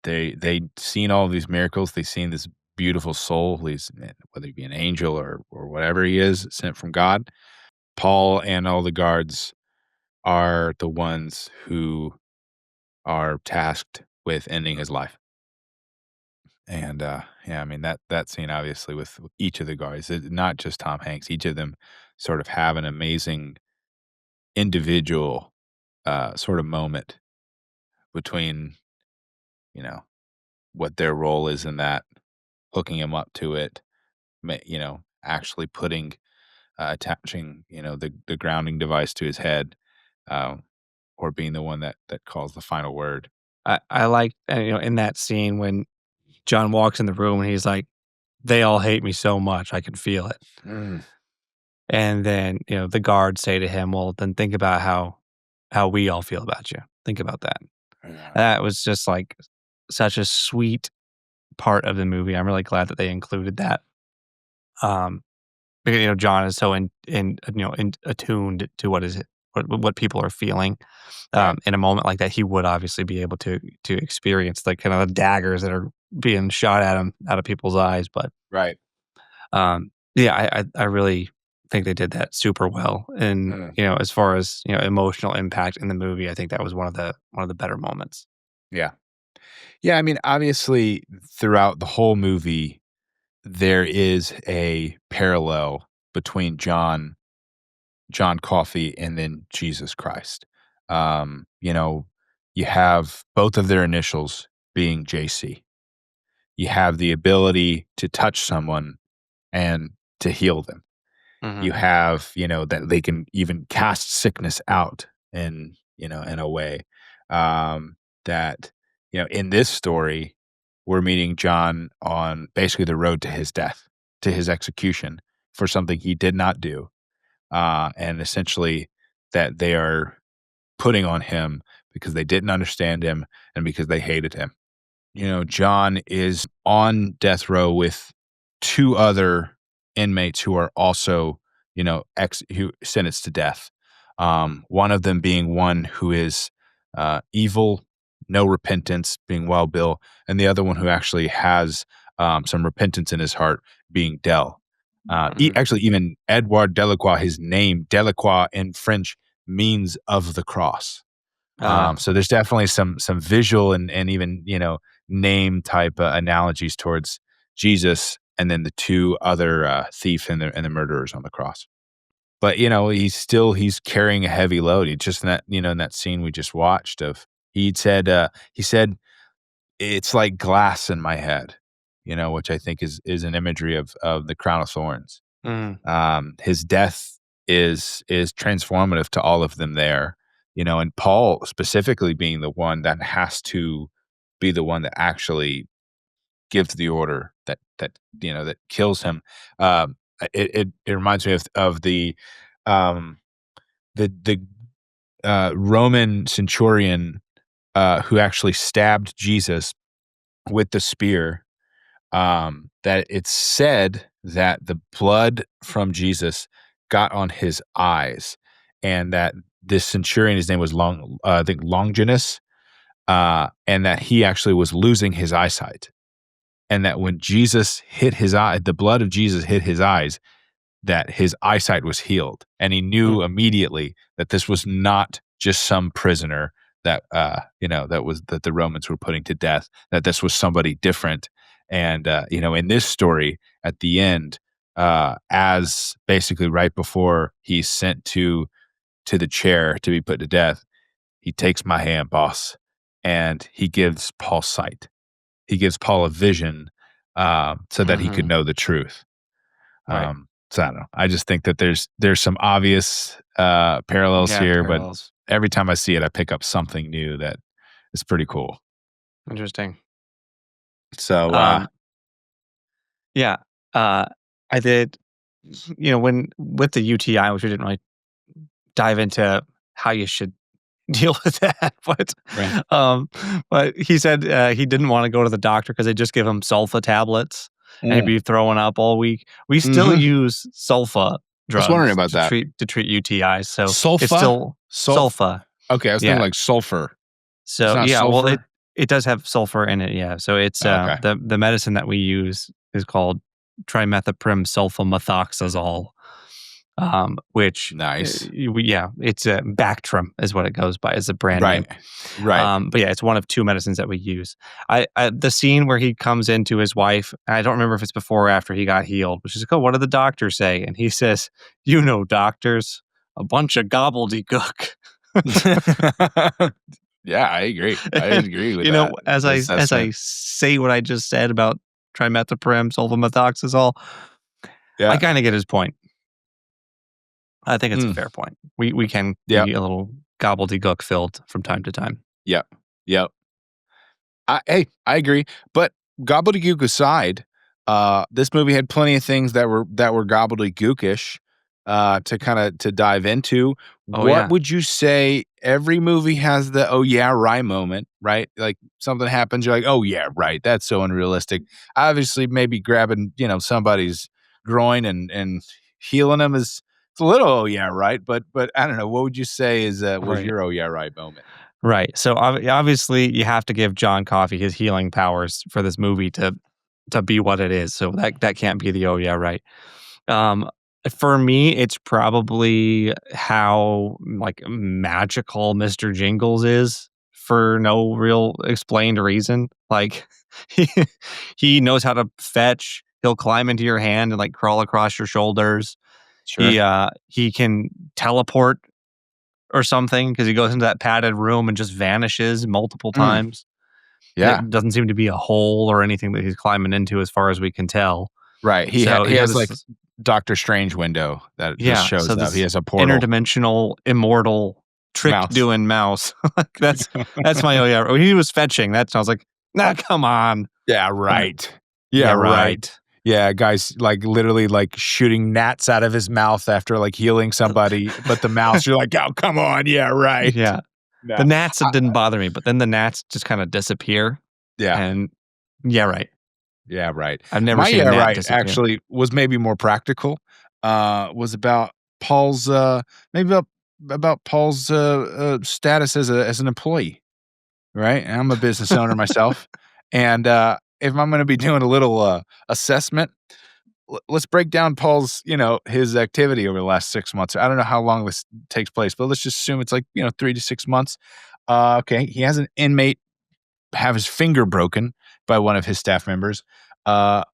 they'd seen all of these miracles. They've seen this beautiful soul, whether he be an angel or whatever he is, sent from God. Paul and all the guards are the ones who are tasked with ending his life. And that scene, obviously, with each of the guys, not just Tom Hanks, each of them sort of have an amazing individual sort of moment between what their role is in that, hooking him up to it, actually attaching the grounding device to his head, or being the one that calls the final word.
I like, in that scene when John walks in the room and he's like, "They all hate me so much, I can feel it." And then, the guards say to him, "Well, then think about how we all feel about you. Think about that." That was just like such a sweet part of the movie. I'm really glad that they included that. Because, John is so attuned to what people are feeling. In a moment like that, he would obviously be able to experience the kind of the daggers that are being shot at him out of people's eyes. But
Right.
I really think they did that super well. And as far as emotional impact in the movie, I think that was one of the better moments.
Yeah. I mean, obviously, throughout the whole movie, there is a parallel between John Coffey and then Jesus Christ. You have both of their initials being JC. You have the ability to touch someone and to heal them. You have, that they can even cast sickness out in a way, that, in this story, we're meeting John on basically the road to his death, to his execution for something he did not do. And essentially that they are putting on him because they didn't understand him and because they hated him. John is on death row with two other inmates who are also, who sentenced to death. One of them being one who is evil, no repentance, being Wild Bill, and the other one who actually has some repentance in his heart, being Dell. Actually, even Edouard Delacroix, his name, Delacroix in French, means of the cross. So there's definitely some visual and even, name type analogies towards Jesus and then the two other thief and the murderers on the cross. But, he's carrying a heavy load. He just in that scene we just watched he said, "It's like glass in my head," which I think is an imagery of the crown of thorns. His death is transformative to all of them there, and Paul specifically being the one that has to be the one that actually gives the order that kills him. It reminds me of the Roman centurion who actually stabbed Jesus with the spear. That it's said that the blood from Jesus got on his eyes, and that this centurion, his name was Longinus, and that he actually was losing his eyesight. and that when Jesus hit his eye, the blood of Jesus hit his eyes, that his eyesight was healed. And he knew immediately that this was not just some prisoner that, that the Romans were putting to death, that this was somebody different. And, in this story at the end, as basically right before he's sent to the chair to be put to death, he takes my hand, boss, and he gives Paul sight. He gives Paul a vision so that he could know the truth.
Right.
So I don't know. I just think that there's some obvious parallels here, but every time I see it, I pick up something new that is pretty cool.
Interesting.
So,
I did, when with the UTI, which we didn't really dive into how you should deal with that, but he said he didn't want to go to the doctor because they just give him sulfa tablets and he'd be throwing up all week. We still use sulfa drugs.
I was wondering about
to
that.
treat UTIs. So
Sulfa?
it's still sulfa.
Okay, I was thinking like sulfur.
So
It's not
well,
sulfur?
it does have sulfur in it. Yeah, so it's
Okay.
the medicine that we use is called trimethoprim sulfamethoxazole, which
Nice.
it's Bactrim is what it goes by as a brand name.
Right.
But yeah, it's one of two medicines that we use. I the scene where he comes into his wife, I don't remember if it's before or after he got healed, but she's like, "Oh, what did the doctor say?" And he says, "Doctors, a bunch of gobbledygook."
Yeah, I agree. I agree with that.
As I say what I just said about trimethoprim sulfamethoxazole, I kind of get his point. I think it's a fair point. We can be a little gobbledygook filled from time to time.
Yep. I agree. But gobbledygook aside, this movie had plenty of things that were gobbledygookish to dive into. What would you say? Every movie has the "oh yeah, right" moment, right? Like something happens, you're like, "oh yeah, right." That's so unrealistic. Obviously, maybe grabbing somebody's groin and healing them is it's a little "oh yeah, right." But I don't know. What would you say was your "oh yeah, right" moment?
Right. So obviously, you have to give Jon Coffey his healing powers for this movie to be what it is. So that can't be the "oh yeah, right." For me, it's probably how magical Mr. Jingles is for no real explained reason. Like he knows how to fetch. He'll climb into your hand and crawl across your shoulders.
Sure.
He can teleport or something because he goes into that padded room and just vanishes multiple times.
Yeah.
It doesn't seem to be a hole or anything that he's climbing into as far as we can tell.
Right. He has Doctor Strange window that just shows
so
up. He has a portal.
Interdimensional, immortal, trick-doing mouse. That's my "oh yeah." When he was fetching, that sounds like, nah, come on.
Yeah, right. Yeah, right. Yeah, guys literally shooting gnats out of his mouth after healing somebody, but the mouse, you're like, "Oh, come on, yeah, right."
Yeah.
No.
The gnats didn't bother me, but then the gnats just kind of disappear.
Yeah.
And yeah, right.
Yeah, right.
I've never seen a gnat disappear.
Actually was maybe more practical. Was about Paul's about Paul's status as an employee. Right? And I'm a business owner myself. And if I'm going to be doing a little assessment, let's break down Paul's, his activity over the last 6 months. I don't know how long this takes place, but let's just assume it's 3 to 6 months. Okay. He has an inmate have his finger broken by one of his staff members. The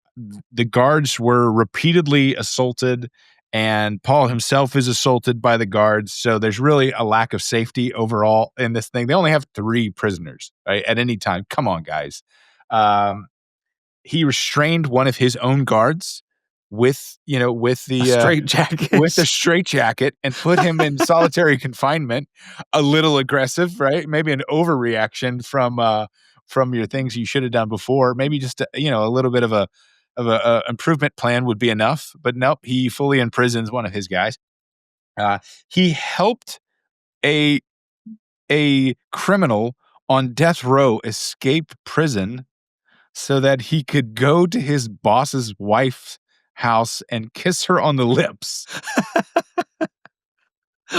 guards were repeatedly assaulted, and Paul himself is assaulted by the guards. So there's really a lack of safety overall in this thing. They only have 3 prisoners, right, at any time. Come on, guys. He restrained one of his own guards with the straitjacket and put him in solitary confinement. A little aggressive, right? Maybe an overreaction from your things you should have done before. Maybe just a little bit of a improvement plan would be enough. But nope, he fully imprisons one of his guys. He helped a criminal on death row escape prison so that he could go to his boss's wife's house and kiss her on the lips.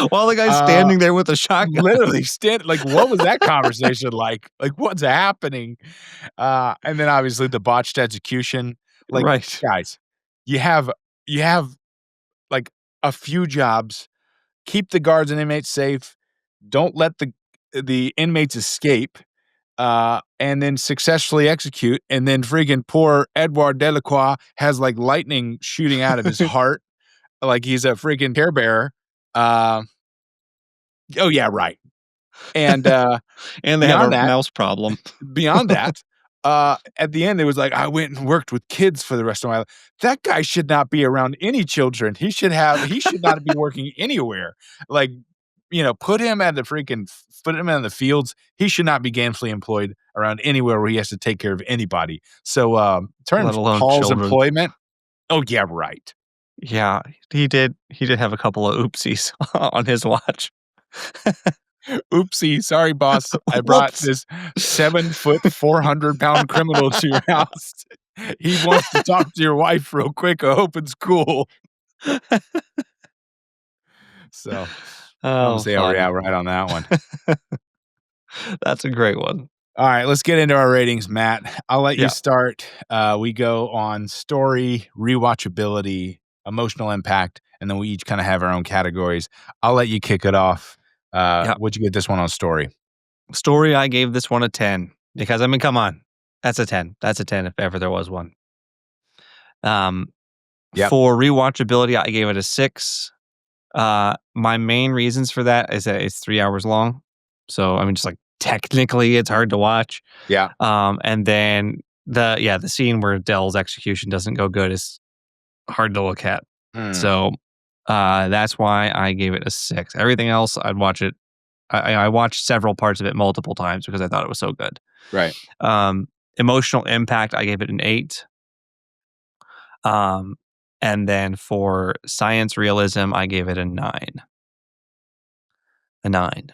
While the guy's standing there with a shotgun.
Literally like, what was that conversation like? Like, what's happening? And then obviously the botched execution. Like,
Right.
guys, you have like a few jobs. Keep the guards and inmates safe. Don't let the inmates escape. And then successfully execute. And then friggin' poor Edouard Delacroix has like lightning shooting out of his heart. Like he's a freaking Care Bear. Oh yeah, right. And
And they have a mouse problem.
beyond that, at the end it was like, I went and worked with kids for the rest of my life. That guy should not be around any children. He should not be working anywhere. Like, put him in the fields. He should not be gainfully employed around anywhere where he has to take care of anybody. So, terms
Let alone
Paul's
children.
employment. Oh yeah, right.
Yeah, he did have a couple of oopsies on his watch.
Oopsie, sorry, boss. I brought
Whoops.
this 7 foot, 400-pound criminal to your house. He wants to talk to your wife real quick. I hope it's cool. So, I'm gonna say, oh yeah, right on that one.
That's a great one.
All right, let's get into our ratings, Matt. I'll let
Yeah.
you start. We go on story, rewatchability, emotional impact, and then we each kind of have our own categories. I'll let you kick it off. What'd you get this one on story?
Story, I gave this one a 10 because, I mean, come on. That's a 10. That's a 10 if ever there was one.
Yep.
For rewatchability, I gave it a 6. My main reasons for that is that it's 3 hours long. So, I mean, just like technically it's hard to watch.
Yeah.
And then the scene where Dell's execution doesn't go good is hard to look at. So that's why I gave it a 6. Everything else, I'd watch it. I watched several parts of it multiple times because I thought it was so good.
Right.
Emotional impact, I gave it an 8. And then for science realism, I gave it a 9. A 9.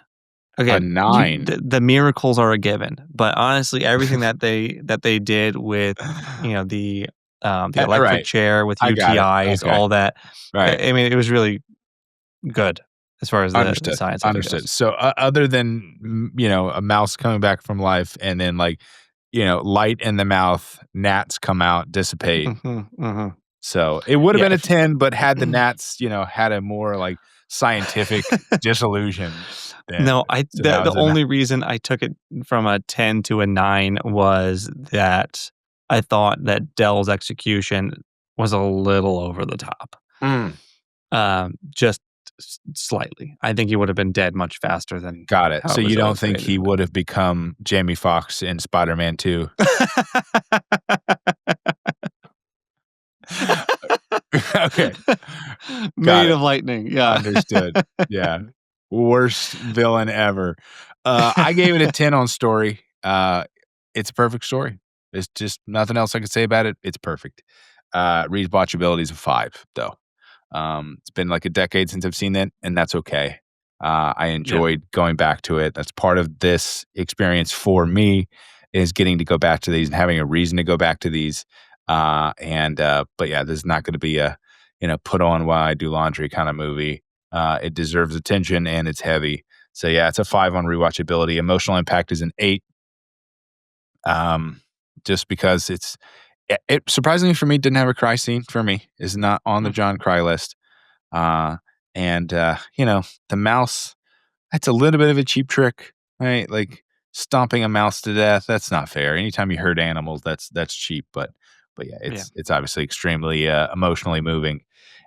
Okay,
A 9.
The miracles are a given, but honestly, everything that they did with the electric
Right.
chair with
I got it.
UTIs,
Okay.
all that.
Right.
I mean, it was really good as far as the
Understood.
science. of it
Understood.
goes.
So other than a mouse coming back from life, and then like light in the mouth, gnats come out, dissipate. So it would have been a 10, but had the gnats had a more like scientific disillusion.
No, the only reason I took it from a 10 to a 9 was that I thought that Dell's execution was a little over the top. Just slightly. I think he would have been dead much faster than.
Got it. So you don't think
illustrated.
he would have become Jamie Foxx in Spider-Man 2? Okay.
Made
it.
of lightning. Yeah.
Understood. Yeah. Worst villain ever. I gave it a 10 on story. It's a perfect story. There's just nothing else I can say about it. It's perfect. Rewatchability is a 5, though. It's been like a decade since I've seen it, and that's okay. I enjoyed going back to it. That's part of this experience for me, is getting to go back to these and having a reason to go back to these. But yeah, this is not going to be a put on while I do laundry kind of movie. It deserves attention, and it's heavy. So yeah, it's a 5 on rewatchability. Emotional impact is an 8. Just because it surprisingly for me didn't have a cry scene for me. Is not on the John cry list. The mouse, that's a little bit of a cheap trick, right? Like stomping a mouse to death. That's not fair. Anytime you hurt animals, that's cheap. But yeah, it's obviously extremely emotionally moving.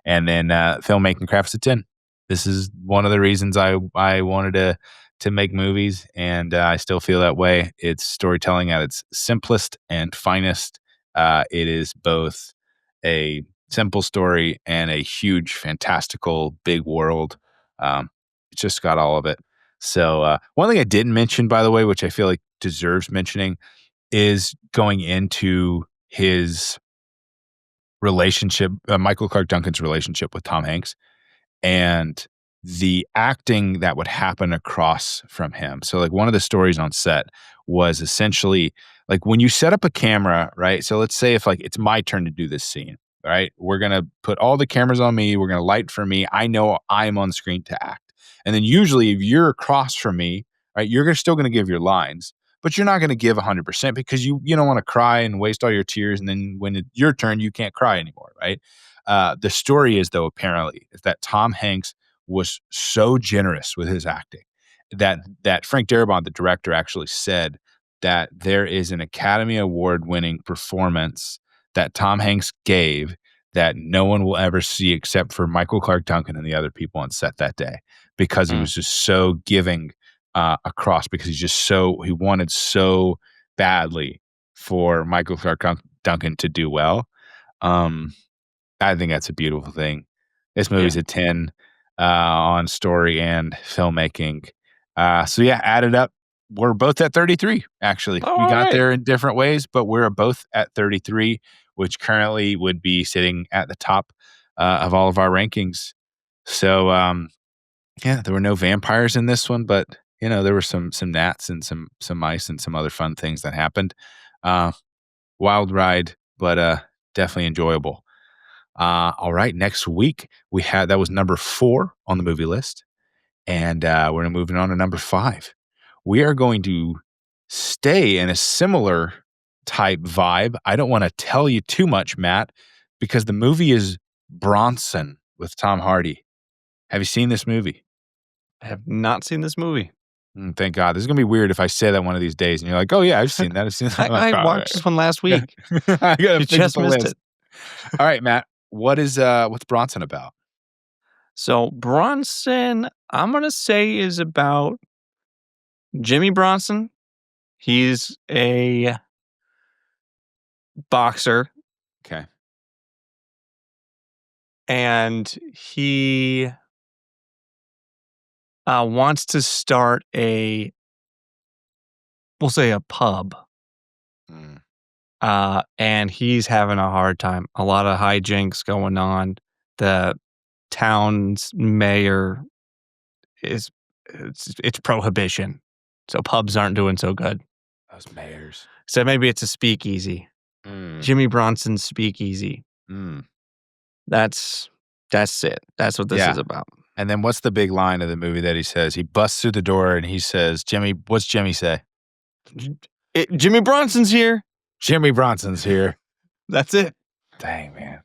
And then filmmaking craft's a 10. This is one of the reasons I wanted to make movies, and I still feel that way. It's storytelling at its simplest and finest. It is both a simple story and a huge, fantastical, big world. It's just got all of it. So one thing I didn't mention, by the way, which I feel like deserves mentioning, is going into his relationship, Michael Clark Duncan's relationship with Tom Hanks, and the acting that would happen across from him. So like one of the stories on set was essentially like when you set up a camera, right? So let's say if like it's my turn to do this scene, right? We're going to put all the cameras on me. We're going to light for me. I know I'm on screen to act. And then usually if you're across from me, right, you're still going to give your lines, but you're not going to give 100% because you don't want to cry and waste all your tears. And then when it's your turn, you can't cry anymore, right? The story is, though, apparently, is that Tom Hanks was so generous with his acting that Frank Darabont, the director, actually said that there is an Academy Award-winning performance that Tom Hanks gave that no one will ever see except for Michael Clark Duncan and the other people on set that day, because he was just so giving across, because he wanted so badly for Michael Clark Duncan to do well. I think that's a beautiful thing. This movie's a 10 on story and filmmaking. So yeah, added up, we're both at 33, actually.
All
we got
right.
there in different ways, but we're both at 33, which currently would be sitting at the top of all of our rankings. So yeah, there were no vampires in this one, but there were some gnats and some mice and some other fun things that happened. Wild ride, but definitely enjoyable. All right, next week that was number 4 on the movie list, and we're moving on to number 5. We are going to stay in a similar type vibe. I don't want to tell you too much, Matt, because the movie is Bronson with Tom Hardy. Have you seen this movie?
I have not seen this movie.
Thank God. This is going to be weird if I say that one of these days and you're like, oh yeah, I've seen that. I've seen that.
I watched this one last week.
I gotta
You
fix
just
the
missed
list.
it.
All right, Matt. What's Bronson about?
So Bronson, I'm going to say, is about Jimmy Bronson. He's a boxer,
Okay.
and he wants to start we'll say a pub. And he's having a hard time. A lot of hijinks going on. The town's mayor it's prohibition. So pubs aren't doing so good.
Those mayors.
So maybe it's a speakeasy. Jimmy Bronson's speakeasy. That's it. That's what this is about.
And then what's the big line of the movie that he says? He busts through the door and he says, Jimmy, what's Jimmy say?
Jimmy Bronson's here.
Jimmy Bronson's here.
That's it.
Dang, man.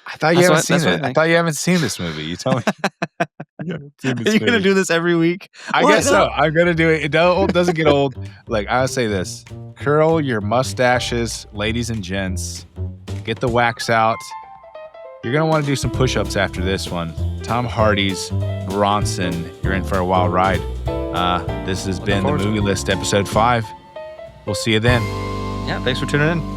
I thought you haven't seen it. I thought you haven't seen this movie. You told me.
Are you going to do this every week?
I guess so. I'm going to do it. It doesn't get old. Like, I'll say this. Curl your mustaches, ladies and gents. Get the wax out. You're going to want to do some push-ups after this one. Tom Hardy's Bronson. You're in for a wild ride. This has been the Movie List, episode 5. We'll see you then.
Yeah, thanks for tuning in.